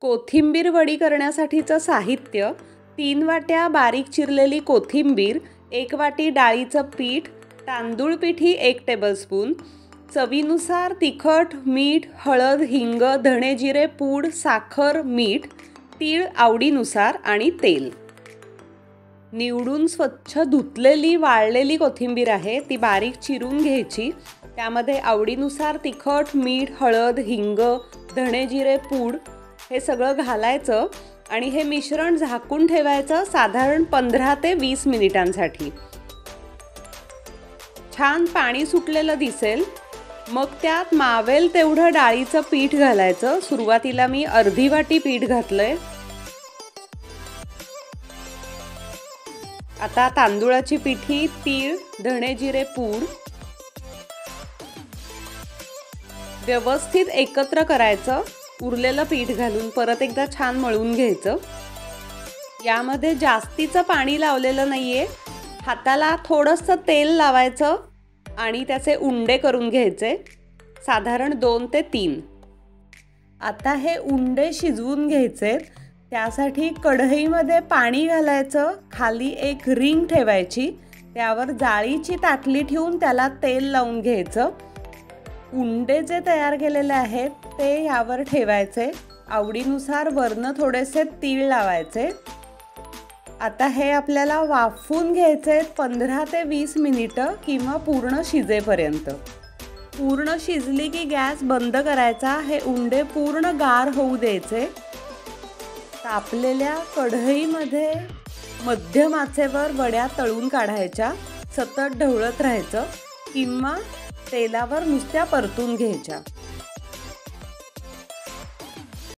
कोथिंबीर वडी करण्यासाठीचं साहित्य: 3 वाट्या बारीक चिरलेली कोथिंबीर, 1 वाटी डाळीचं पीठ, तांदूळ पिठी 1 टेबलस्पून, चवीनुसार तिखट, मीठ, हळद, हिंग, धणे जिरे पूड, साखर, मीठ, तीळ आवडीनुसार आणि तेल. निवडून स्वच्छ धुतलेली वाळलेली कोथिंबीर आहे ती बारीक चिरून घ्यायची. त्यामध्ये आवडीनुसार तिखट, मीठ, हळद, हिंग, धणे जिरे पूड हे सगळं घालायचं आणि हे मिश्रण झाकून ठेवायचं साधारण 15 ते 20 मिनिटांसाठी. छान पाणी सुटलेलं दिसेल. मग त्यात मावेल तेवढं डाळीचं पीठ घालायचं. सुरुवातीला मी अर्धी वाटी पीठ घातलंय. आता तांदूळाची पिठी, तीळ, धणे जिरे पूड व्यवस्थित एकत्र करायचं. उरलेलं पीठ घालून परत एकदा छान मळून घ्यायचं. यामध्ये जास्तीचं पाणी लावलेलं नाहीये. हाताला थोडंसं तेल लावायचं आणि त्याचे उंडे करून घ्यायचे साधारण 2 ते 3. आता हे उंडे शिजवून घ्यायचे. त्यासाठी कढईमध्ये पाणी घालायचं. खाली एक रिंग ठेवायची. त्यावर जाळीची ताटली ठेवून त्याला तेल लावून घ्यायचं. उंडे जे तयार केलेले आहेत ते यावर ठेवायचे. आवडीनुसार वरनं थोडेसे तीळ लावायचे. आता हे आपल्याला वाफवून घ्यायचे 15 ते 20 मिनिटं किंवा पूर्ण शिजेपर्यंत. पूर्ण शिजली की गॅस बंद करायचा. हे उंडे पूर्ण गार होऊ द्यायचे. तापलेल्या कढईमध्ये मध्यम आचेवर वड्या तळून काढायच्या. सतत ढवळत राहायचं किंवा तेलावर नुसत्या परतून घ्यायच्या.